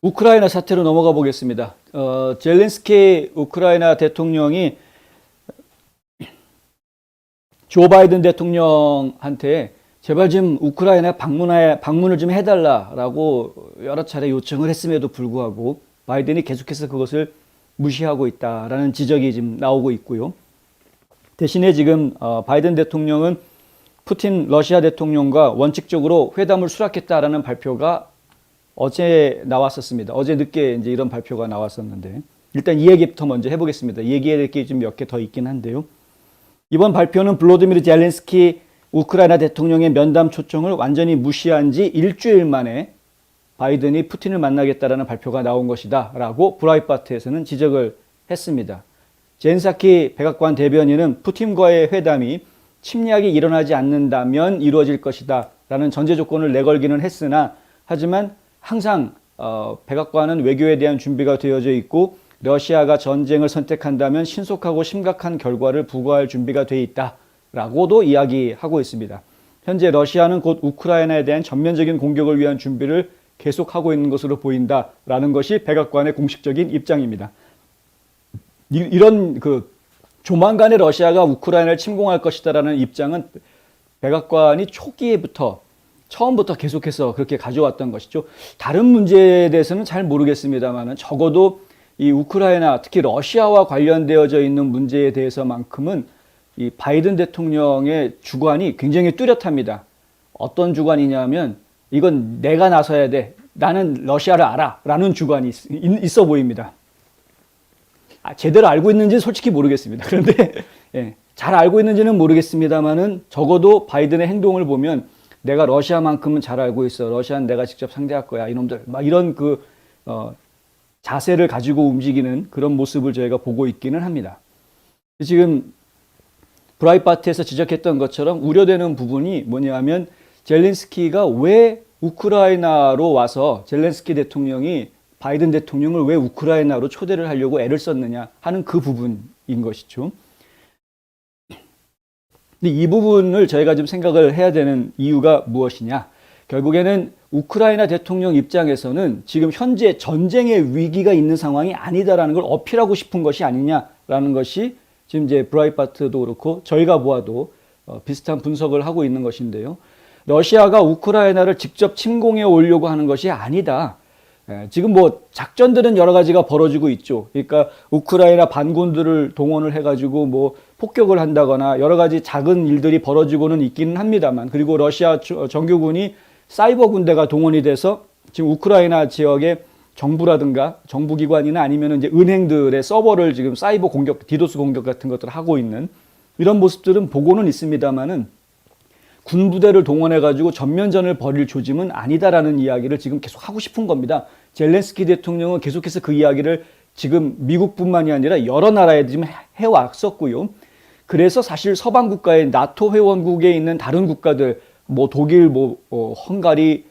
우크라이나 사태로 넘어가 보겠습니다. 젤렌스키 우크라이나 대통령이 조 바이든 대통령한테 제발 좀 우크라이나 방문을 좀 해달라라고 여러 차례 요청을 했음에도 불구하고 바이든이 계속해서 그것을 무시하고 있다라는 지적이 지금 나오고 있고요. 대신에 지금 바이든 대통령은 푸틴 러시아 대통령과 원칙적으로 회담을 수락했다라는 발표가 어제 나왔었습니다. 어제 늦게 이제 이런 발표가 나왔었는데 일단 이 얘기부터 먼저 해보겠습니다. 얘기해야 될 게 좀 몇 개 더 있긴 한데요. 이번 발표는 블로디미르 젤렌스키 우크라이나 대통령의 면담 초청을 완전히 무시한 지 일주일 만에 바이든이 푸틴을 만나겠다라는 발표가 나온 것이다 라고 브라이트바트에서는 지적을 했습니다. 젠사키 백악관 대변인은 푸틴과의 회담이 침략이 일어나지 않는다면 이루어질 것이다 라는 전제 조건을 내걸기는 했으나 하지만 항상 백악관은 외교에 대한 준비가 되어져 있고 러시아가 전쟁을 선택한다면 신속하고 심각한 결과를 부과할 준비가 돼 있다라고도 이야기하고 있습니다. 현재 러시아는 곧 우크라이나에 대한 전면적인 공격을 위한 준비를 계속하고 있는 것으로 보인다라는 것이 백악관의 공식적인 입장입니다. 이런 조만간에 러시아가 우크라이나를 침공할 것이다라는 입장은 백악관이 처음부터 계속해서 그렇게 가져왔던 것이죠. 다른 문제에 대해서는 잘 모르겠습니다만 적어도 이 우크라이나 특히 러시아와 관련되어져 있는 문제에 대해서만큼은 이 바이든 대통령의 주관이 굉장히 뚜렷합니다. 어떤 주관이냐면 이건 내가 나서야 돼. 나는 러시아를 알아. 라는 주관이 있어 보입니다. 제대로 알고 있는지는 솔직히 모르겠습니다. 그런데 예, 잘 알고 있는지는 모르겠습니다만은 적어도 바이든의 행동을 보면 내가 러시아만큼은 잘 알고 있어. 러시아는 내가 직접 상대할 거야. 이놈들. 막 이런 자세를 가지고 움직이는 그런 모습을 저희가 보고 있기는 합니다. 지금 브라이트바트에서 지적했던 것처럼 우려되는 부분이 뭐냐면 젤렌스키가 왜 우크라이나로 와서 젤렌스키 대통령이 바이든 대통령을 왜 우크라이나로 초대를 하려고 애를 썼느냐 하는 그 부분인 것이죠. 근데 이 부분을 저희가 좀 생각을 해야 되는 이유가 무엇이냐. 결국에는 우크라이나 대통령 입장에서는 지금 현재 전쟁의 위기가 있는 상황이 아니다라는 걸 어필하고 싶은 것이 아니냐라는 것이 지금 이제 브라이트바트도 그렇고 저희가 보아도 비슷한 분석을 하고 있는 것인데요. 러시아가 우크라이나를 직접 침공해 오려고 하는 것이 아니다. 지금 뭐 작전들은 여러 가지가 벌어지고 있죠. 그러니까 우크라이나 반군들을 동원을 해가지고 뭐 폭격을 한다거나 여러 가지 작은 일들이 벌어지고는 있기는 합니다만, 그리고 러시아 정규군이 사이버 군대가 동원이 돼서 지금 우크라이나 지역의 정부라든가 정부기관이나 아니면 이제 은행들의 서버를 지금 사이버 공격, 디도스 공격 같은 것들을 하고 있는 이런 모습들은 보고는 있습니다만은 군부대를 동원해가지고 전면전을 벌일 조짐은 아니다라는 이야기를 지금 계속 하고 싶은 겁니다. 젤렌스키 대통령은 계속해서 그 이야기를 지금 미국뿐만이 아니라 여러 나라에 지금 해왔었고요. 그래서 사실 서방 국가의 나토 회원국에 있는 다른 국가들, 뭐 독일, 헝가리,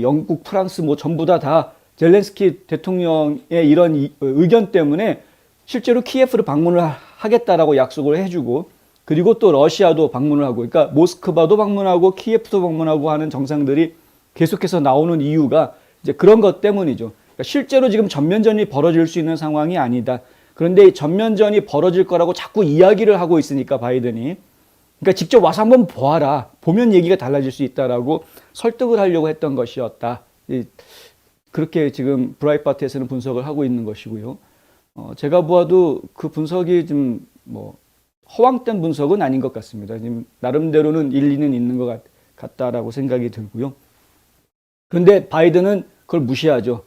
영국, 프랑스 뭐 전부 다 젤렌스키 대통령의 이런 의견 때문에 실제로 키예프를 방문을 하겠다라고 약속을 해주고, 그리고 또 러시아도 방문을 하고, 그러니까 모스크바도 방문하고 키예프도 방문하고 하는 정상들이 계속해서 나오는 이유가 이제 그런 것 때문이죠. 그러니까 실제로 지금 전면전이 벌어질 수 있는 상황이 아니다. 그런데 전면전이 벌어질 거라고 자꾸 이야기를 하고 있으니까 바이든이, 그러니까 직접 와서 한번 보아라. 보면 얘기가 달라질 수 있다라고 설득을 하려고 했던 것이었다. 그렇게 지금 브라이트바트에서는 분석을 하고 있는 것이고요. 제가 보아도 그 분석이 좀 허황된 분석은 아닌 것 같습니다. 지금 나름대로는 일리는 있는 것 같다라고 생각이 들고요. 그런데 바이든은 그걸 무시하죠.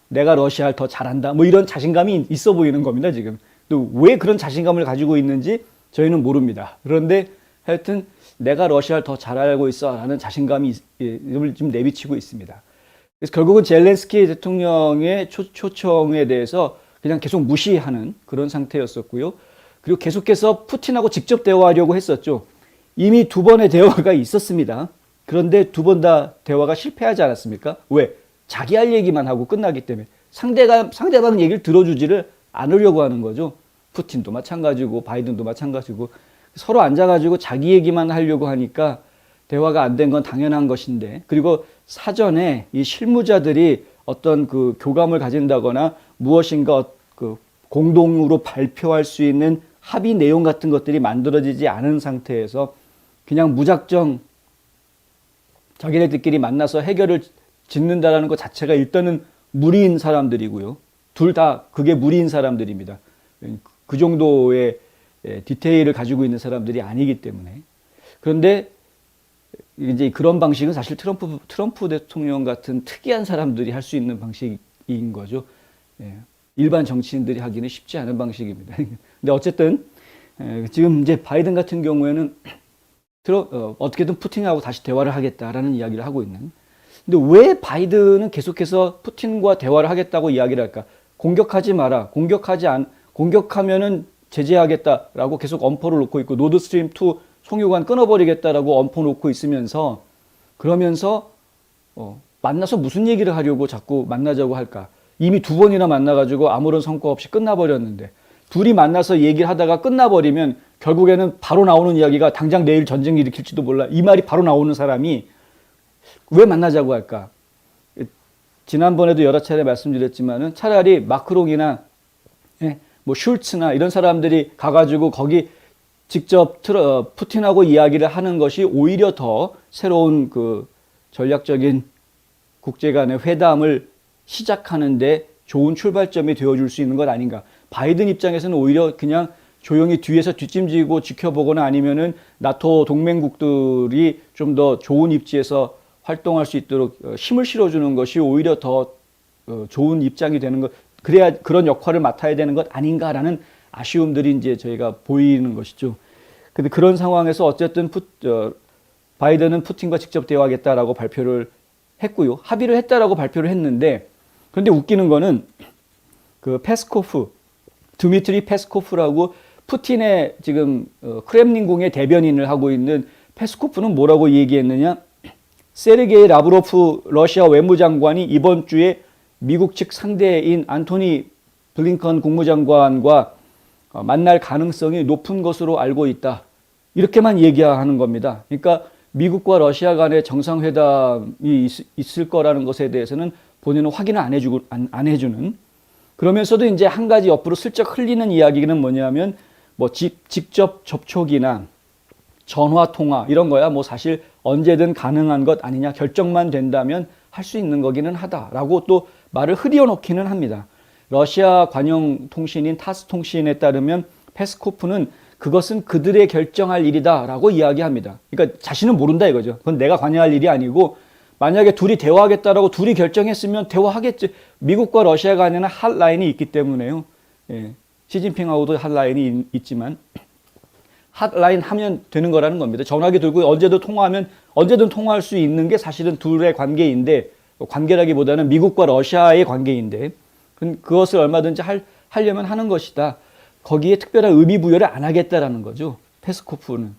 내가 러시아를 더 잘한다. 뭐 이런 자신감이 있어 보이는 겁니다, 지금. 또 왜 그런 자신감을 가지고 있는지 저희는 모릅니다. 그런데 하여튼 내가 러시아를 더 잘 알고 있어 라는 자신감이 좀 내비치고 있습니다. 그래서 결국은 젤렌스키 대통령의 초청에 대해서 그냥 계속 무시하는 그런 상태였었고요. 그리고 계속해서 푸틴하고 직접 대화하려고 했었죠. 이미 2번의 대화가 있었습니다. 그런데 2번 다 대화가 실패하지 않았습니까? 왜? 자기 할 얘기만 하고 끝나기 때문에 상대방 얘기를 들어주지를 않으려고 하는 거죠. 푸틴도 마찬가지고 바이든도 마찬가지고 서로 앉아가지고 자기 얘기만 하려고 하니까 대화가 안 된 건 당연한 것인데, 그리고 사전에 이 실무자들이 어떤 그 교감을 가진다거나 무엇인가 그 공동으로 발표할 수 있는 합의 내용 같은 것들이 만들어지지 않은 상태에서 그냥 무작정 자기네들끼리 만나서 해결을 짓는다라는 것 자체가 일단은 무리인 사람들이고요. 둘 다 그게 무리인 사람들입니다. 그 정도의 디테일을 가지고 있는 사람들이 아니기 때문에. 그런데 이제 그런 방식은 사실 트럼프 대통령 같은 특이한 사람들이 할 수 있는 방식인 거죠. 일반 정치인들이 하기는 쉽지 않은 방식입니다. 근데 어쨌든 지금 이제 바이든 같은 경우에는 어떻게든 푸틴하고 다시 대화를 하겠다라는 이야기를 하고 있는. 근데 왜 바이든은 계속해서 푸틴과 대화를 하겠다고 이야기를 할까? 공격하지 마라. 공격하면은 제재하겠다라고 계속 엄포를 놓고 있고, 노드스트림 2 송유관 끊어버리겠다라고 엄포 놓고 있으면서, 그러면서 만나서 무슨 얘기를 하려고 자꾸 만나자고 할까? 이미 2번이나 만나가지고 아무런 성과 없이 끝나버렸는데, 둘이 만나서 얘기를 하다가 끝나버리면 결국에는 바로 나오는 이야기가 당장 내일 전쟁 일으킬지도 몰라. 이 말이 바로 나오는 사람이 왜 만나자고 할까? 지난번에도 여러 차례 말씀드렸지만은 차라리 마크롱이나 뭐 슐츠나 이런 사람들이 가가지고 거기 직접 푸틴하고 이야기를 하는 것이 오히려 더 새로운 그 전략적인 국제 간의 회담을 시작하는데 좋은 출발점이 되어줄 수 있는 것 아닌가. 바이든 입장에서는 오히려 그냥 조용히 뒤에서 뒷짐지고 지켜보거나 아니면은 나토 동맹국들이 좀 더 좋은 입지에서 활동할 수 있도록 힘을 실어주는 것이 오히려 더 좋은 입장이 되는 것, 그래야 그런 역할을 맡아야 되는 것 아닌가라는 아쉬움들이 이제 저희가 보이는 것이죠. 근데 그런 상황에서 어쨌든 바이든은 푸틴과 직접 대화하겠다라고 발표를 했고요. 합의를 했다라고 발표를 했는데, 그런데 웃기는 거는 그 드미트리 페스코프라고 푸틴의 지금 크렘린궁의 대변인을 하고 있는 페스코프는 뭐라고 얘기했느냐? 세르게이 라브로프 러시아 외무장관이 이번 주에 미국 측 상대인 안토니 블링컨 국무장관과 만날 가능성이 높은 것으로 알고 있다. 이렇게만 얘기하는 겁니다. 그러니까 미국과 러시아 간의 정상회담이 있을 거라는 것에 대해서는 본인은 확인을 안 해주는. 그러면서도 이제 한 가지 옆으로 슬쩍 흘리는 이야기는 뭐냐면 뭐 직접 접촉이나 전화 통화 이런 거야 뭐 사실 언제든 가능한 것 아니냐, 결정만 된다면 할 수 있는 거기는 하다라고 또 말을 흐려놓기는 합니다. 러시아 관영 통신인 타스 통신에 따르면 페스코프는 그것은 그들의 결정할 일이다라고 이야기합니다. 그러니까 자신은 모른다 이거죠. 그건 내가 관여할 일이 아니고, 만약에 둘이 대화하겠다라고 둘이 결정했으면 대화하겠지. 미국과 러시아 간에는 핫라인이 있기 때문에요. 시진핑하고도 핫라인이 있지만 핫라인 하면 되는 거라는 겁니다. 전화기 들고 언제든 통화할 수 있는 게 사실은 둘의 관계인데, 관계라기보다는 미국과 러시아의 관계인데, 그것을 얼마든지 하려면 하는 것이다. 거기에 특별한 의미 부여를 안 하겠다라는 거죠. 페스코프는.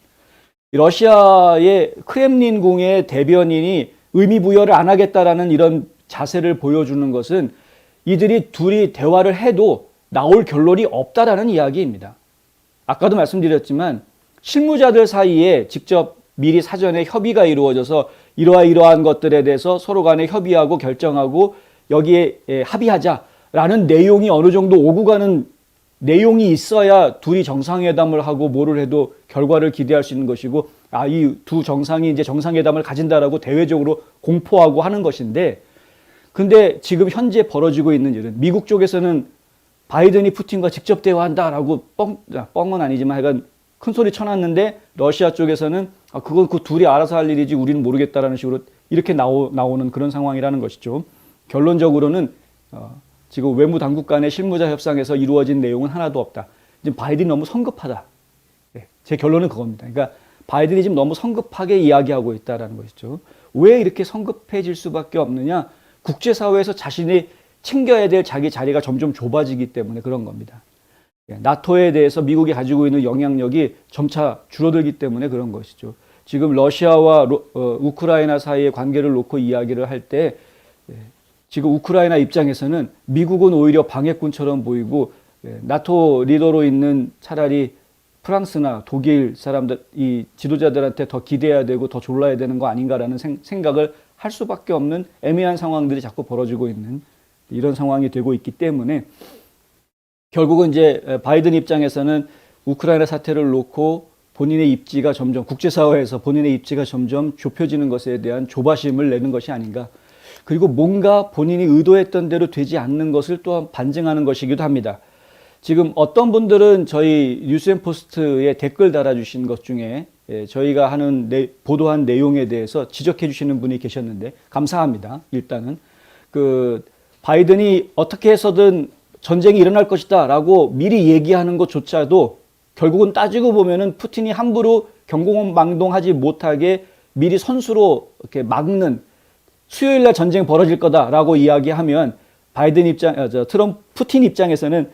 러시아의 크렘린궁의 대변인이 의미 부여를 안 하겠다라는 이런 자세를 보여주는 것은 이들이 둘이 대화를 해도 나올 결론이 없다라는 이야기입니다. 아까도 말씀드렸지만 실무자들 사이에 직접 미리 사전에 협의가 이루어져서 이러한 것들에 대해서 서로 간에 협의하고 결정하고 여기에 합의하자라는 내용이 어느 정도 오고 가는 내용이 있어야 둘이 정상회담을 하고 뭐를 해도 결과를 기대할 수 있는 것이고, 이 두 정상이 이제 정상회담을 가진다라고 대외적으로 공포하고 하는 것인데, 근데 지금 현재 벌어지고 있는 일은 미국 쪽에서는 바이든이 푸틴과 직접 대화한다라고 뻥은 아니지만 하여간 큰 소리 쳐놨는데, 러시아 쪽에서는 그건 그 둘이 알아서 할 일이지 우리는 모르겠다라는 식으로 이렇게 나오는 그런 상황이라는 것이죠. 결론적으로는 지금 외무 당국 간의 실무자 협상에서 이루어진 내용은 하나도 없다. 지금 바이든이 너무 성급하다. 제 결론은 그겁니다. 그러니까 바이든이 지금 너무 성급하게 이야기하고 있다는 것이죠. 왜 이렇게 성급해질 수밖에 없느냐? 국제사회에서 자신이 챙겨야 될 자기 자리가 점점 좁아지기 때문에 그런 겁니다. 나토에 대해서 미국이 가지고 있는 영향력이 점차 줄어들기 때문에 그런 것이죠. 지금 러시아와 우크라이나 사이의 관계를 놓고 이야기를 할 때 지금 우크라이나 입장에서는 미국은 오히려 방해꾼처럼 보이고, 나토 리더로 있는 차라리 프랑스나 독일 사람들, 이 지도자들한테 더 기대해야 되고 더 졸라야 되는 거 아닌가라는 생각을 할 수밖에 없는 애매한 상황들이 자꾸 벌어지고 있는 이런 상황이 되고 있기 때문에 결국은 이제 바이든 입장에서는 우크라이나 사태를 놓고 본인의 입지가 점점 국제사회에서 본인의 입지가 점점 좁혀지는 것에 대한 조바심을 내는 것이 아닌가. 그리고 뭔가 본인이 의도했던 대로 되지 않는 것을 또한 반증하는 것이기도 합니다. 지금 어떤 분들은 저희 뉴스앤포스트에 댓글 달아주신 것 중에 저희가 보도한 내용에 대해서 지적해 주시는 분이 계셨는데 감사합니다. 일단은 바이든이 어떻게 해서든 전쟁이 일어날 것이다 라고 미리 얘기하는 것조차도 결국은 따지고 보면은 푸틴이 함부로 경고망동하지 못하게 미리 선수로 이렇게 막는, 수요일 날 전쟁 벌어질 거다라고 이야기하면 푸틴 입장에서는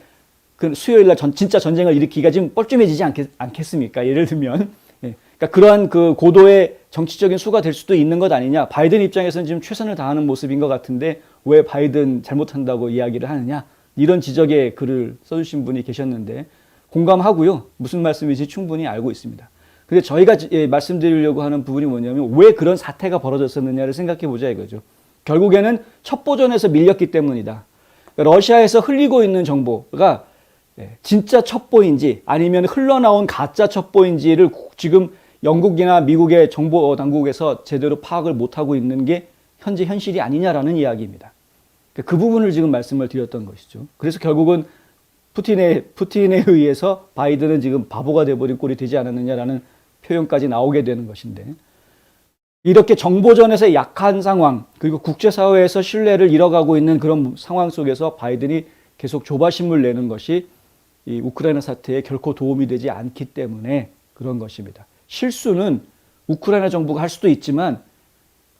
그 수요일 날 진짜 전쟁을 일으키기가 지금 뻘쭘해지지 않겠습니까? 예를 들면. 그러니까 그러한 그 고도의 정치적인 수가 될 수도 있는 것 아니냐. 바이든 입장에서는 지금 최선을 다하는 모습인 것 같은데 왜 바이든 잘못한다고 이야기를 하느냐. 이런 지적의 글을 써주신 분이 계셨는데 공감하고요. 무슨 말씀인지 충분히 알고 있습니다. 근데 저희가 말씀드리려고 하는 부분이 뭐냐면 왜 그런 사태가 벌어졌었느냐를 생각해 보자 이거죠. 결국에는 첩보전에서 밀렸기 때문이다. 러시아에서 흘리고 있는 정보가 진짜 첩보인지 아니면 흘러나온 가짜 첩보인지를 지금 영국이나 미국의 정보 당국에서 제대로 파악을 못하고 있는 게 현재 현실이 아니냐라는 이야기입니다. 그 부분을 지금 말씀을 드렸던 것이죠. 그래서 결국은 푸틴에 의해서 바이든은 지금 바보가 돼버린 꼴이 되지 않았느냐라는 표현까지 나오게 되는 것인데, 이렇게 정보전에서 약한 상황, 그리고 국제사회에서 신뢰를 잃어가고 있는 그런 상황 속에서 바이든이 계속 조바심을 내는 것이 이 우크라이나 사태에 결코 도움이 되지 않기 때문에 그런 것입니다. 실수는 우크라이나 정부가 할 수도 있지만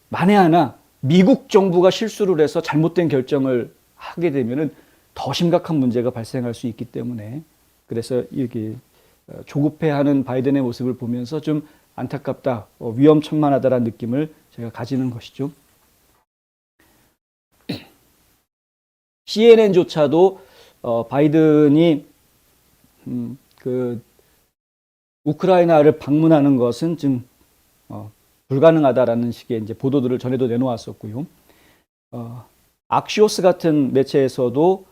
만에 하나 미국 정부가 실수를 해서 잘못된 결정을 하게 되면은 더 심각한 문제가 발생할 수 있기 때문에, 그래서 이렇게 조급해하는 바이든의 모습을 보면서 좀 안타깝다, 위험천만하다라는 느낌을 제가 가지는 것이죠. CNN조차도 바이든이 우크라이나를 방문하는 것은 좀 불가능하다라는 식의 이제 보도들을 전에도 내놓았었고요. 악시오스 같은 매체에서도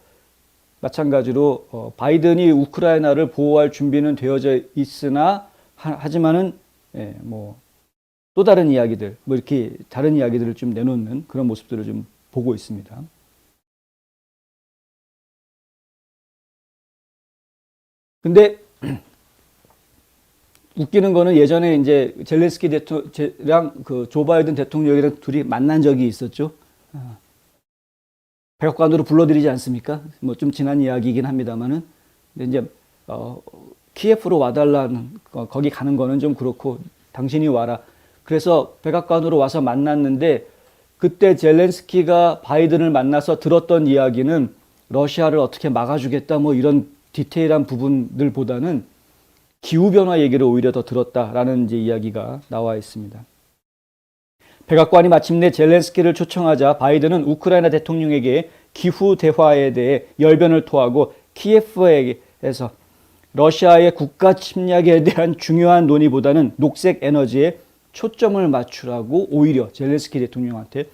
마찬가지로 바이든이 우크라이나를 보호할 준비는 되어져 있으나 하지만은 또 다른 이야기들, 이렇게 다른 이야기들을 좀 내놓는 그런 모습들을 좀 보고 있습니다. 근데 웃기는 거는 예전에 이제 젤렌스키 대통령이랑 조 바이든 대통령이랑 둘이 만난 적이 있었죠. 백악관으로 불러드리지 않습니까? 좀 지난 이야기이긴 합니다만은. 근데 이제 키예프로 와달라는 거기 가는 거는 좀 그렇고 당신이 와라. 그래서 백악관으로 와서 만났는데 그때 젤렌스키가 바이든을 만나서 들었던 이야기는 러시아를 어떻게 막아주겠다 이런 디테일한 부분들보다는 기후변화 얘기를 오히려 더 들었다라는 이제 이야기가 나와 있습니다. 백악관이 마침내 젤렌스키를 초청하자 바이든은 우크라이나 대통령에게 기후 대화에 대해 열변을 토하고 키예프에서 러시아의 국가 침략에 대한 중요한 논의보다는 녹색 에너지에 초점을 맞추라고 오히려 젤렌스키 대통령한테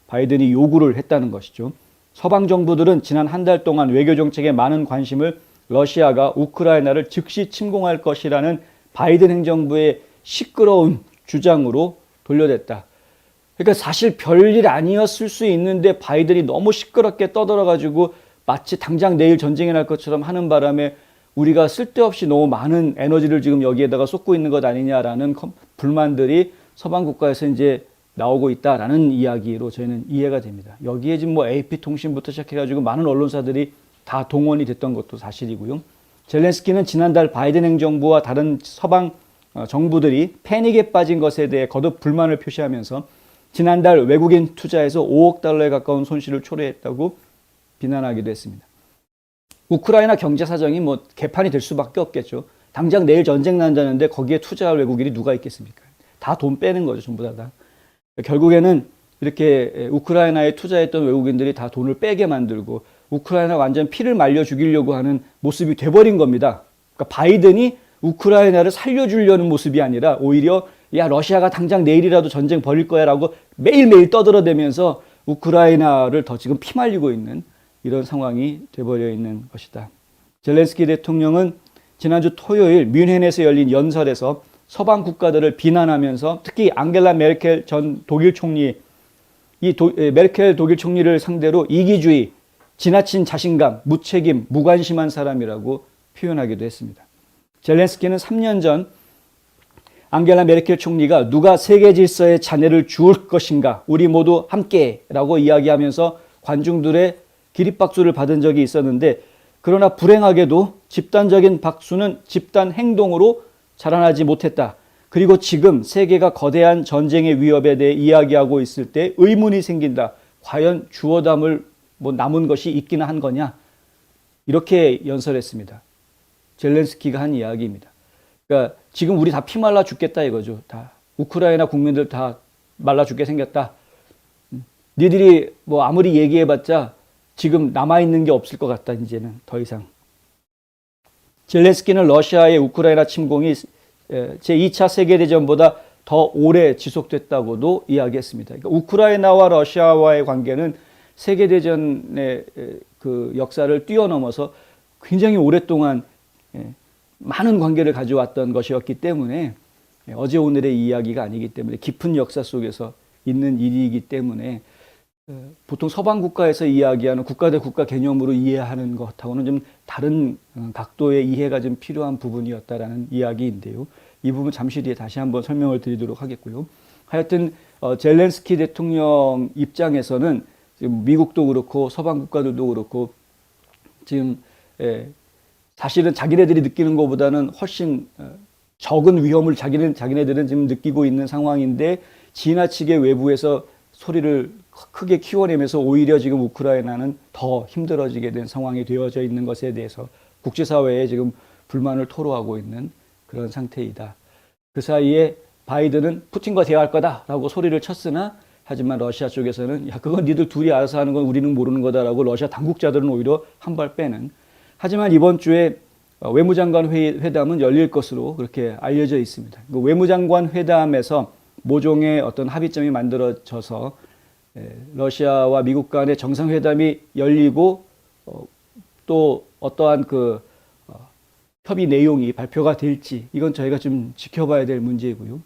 바이든이 요구를 했다는 것이죠. 서방 정부들은 지난 한 달 동안 외교 정책에 많은 관심을 러시아가 우크라이나를 즉시 침공할 것이라는 바이든 행정부의 시끄러운 주장으로 돌려댔다. 그러니까 사실 별일 아니었을 수 있는데 바이든이 너무 시끄럽게 떠들어가지고 마치 당장 내일 전쟁이 날 것처럼 하는 바람에 우리가 쓸데없이 너무 많은 에너지를 지금 여기에다가 쏟고 있는 것 아니냐라는 불만들이 서방 국가에서 이제 나오고 있다라는 이야기로 저희는 이해가 됩니다. 여기에 지금 AP통신부터 시작해가지고 많은 언론사들이 다 동원이 됐던 것도 사실이고요. 젤렌스키는 지난달 바이든 행정부와 다른 서방 정부들이 패닉에 빠진 것에 대해 거듭 불만을 표시하면서 지난달 외국인 투자에서 5억 달러에 가까운 손실을 초래했다고 비난하기도 했습니다. 우크라이나 경제 사정이 개판이 될 수밖에 없겠죠. 당장 내일 전쟁 난다는데 거기에 투자할 외국인이 누가 있겠습니까? 다 돈 빼는 거죠, 전부 다. 결국에는 이렇게 우크라이나에 투자했던 외국인들이 다 돈을 빼게 만들고 우크라이나 완전 피를 말려 죽이려고 하는 모습이 돼버린 겁니다. 그러니까 바이든이 우크라이나를 살려주려는 모습이 아니라 오히려 야, 러시아가 당장 내일이라도 전쟁 벌일 거야라고 매일매일 떠들어대면서 우크라이나를 더 지금 피말리고 있는 이런 상황이 돼버려 있는 것이다. 젤렌스키 대통령은 지난주 토요일 뮌헨에서 열린 연설에서 서방 국가들을 비난하면서 특히 앙겔라 메르켈 전 독일 총리, 메르켈 독일 총리를 상대로 이기주의, 지나친 자신감, 무책임, 무관심한 사람이라고 표현하기도 했습니다. 젤렌스키는 3년 전 앙겔라 메르켈 총리가 누가 세계 질서에 잔해를 주울 것인가, 우리 모두 함께라고 이야기하면서 관중들의 기립박수를 받은 적이 있었는데, 그러나 불행하게도 집단적인 박수는 집단 행동으로 자라나지 못했다. 그리고 지금 세계가 거대한 전쟁의 위협에 대해 이야기하고 있을 때 의문이 생긴다. 과연 주워 담을 남은 것이 있기는 한 거냐? 이렇게 연설했습니다. 젤렌스키가 한 이야기입니다. 그러니까 지금 우리 다 피말라 죽겠다 이거죠. 다 우크라이나 국민들 다 말라 죽게 생겼다. 니들이 아무리 얘기해봤자 지금 남아있는 게 없을 것 같다. 이제는 더 이상. 젤렌스키는 러시아의 우크라이나 침공이 제2차 세계대전보다 더 오래 지속됐다고도 이야기했습니다. 그러니까 우크라이나와 러시아와의 관계는 세계대전의 그 역사를 뛰어넘어서 굉장히 오랫동안 많은 관계를 가져왔던 것이었기 때문에, 어제 오늘의 이야기가 아니기 때문에 깊은 역사 속에서 있는 일이기 때문에 보통 서방 국가에서 이야기하는 국가 대 국가 개념으로 이해하는 것하고는 좀 다른 각도의 이해가 좀 필요한 부분이었다라는 이야기인데요. 이 부분 잠시 뒤에 다시 한번 설명을 드리도록 하겠고요. 하여튼 젤렌스키 대통령 입장에서는 지금 미국도 그렇고 서방 국가들도 그렇고 지금 사실은 자기네들이 느끼는 것보다는 훨씬 적은 위험을 자기네들은 지금 느끼고 있는 상황인데, 지나치게 외부에서 소리를 크게 키워내면서 오히려 지금 우크라이나는 더 힘들어지게 된 상황이 되어져 있는 것에 대해서 국제사회에 지금 불만을 토로하고 있는 그런 상태이다. 그 사이에 바이든은 푸틴과 대화할 거다라고 소리를 쳤으나, 하지만 러시아 쪽에서는 야, 그건 니들 둘이 알아서 하는 건 우리는 모르는 거다라고 러시아 당국자들은 오히려 한 발 빼는. 하지만 이번 주에 외무장관 회담은 열릴 것으로 그렇게 알려져 있습니다. 그 외무장관 회담에서 모종의 어떤 합의점이 만들어져서 러시아와 미국 간의 정상회담이 열리고 또 어떠한 그 협의 내용이 발표가 될지, 이건 저희가 좀 지켜봐야 될 문제이고요.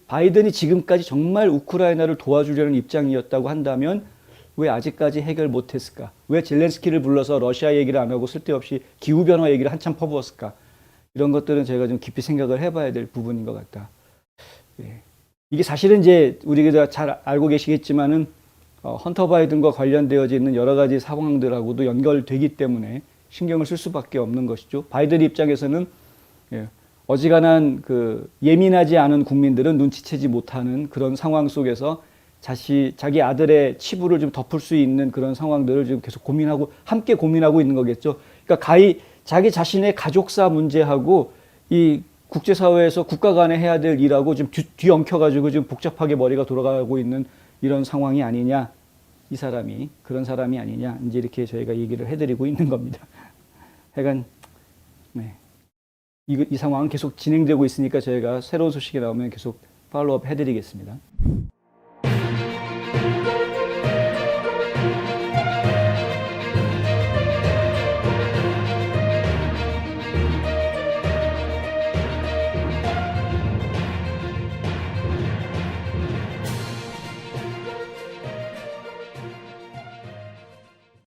바이든이 지금까지 정말 우크라이나를 도와주려는 입장이었다고 한다면 왜 아직까지 해결 못했을까? 왜 젤렌스키를 불러서 러시아 얘기를 안 하고 쓸데없이 기후변화 얘기를 한참 퍼부었을까? 이런 것들은 저희가 좀 깊이 생각을 해봐야 될 부분인 것 같다. 이게 사실은 이제 우리가 잘 알고 계시겠지만은 헌터 바이든과 관련되어져 있는 여러 가지 상황들하고도 연결되기 때문에 신경을 쓸 수밖에 없는 것이죠. 바이든 입장에서는 어지간한 그 예민하지 않은 국민들은 눈치채지 못하는 그런 상황 속에서 자기 아들의 치부를 좀 덮을 수 있는 그런 상황들을 지금 계속 함께 고민하고 있는 거겠죠. 그러니까 자기 자신의 가족사 문제하고 이 국제사회에서 국가 간에 해야 될 일하고 좀 뒤엉켜가지고 지금 복잡하게 머리가 돌아가고 있는 이런 상황이 아니냐. 이 사람이 그런 사람이 아니냐. 이제 이렇게 저희가 얘기를 해드리고 있는 겁니다. 하여간, 이 상황은 계속 진행되고 있으니까 저희가 새로운 소식이 나오면 계속 팔로우업 해드리겠습니다.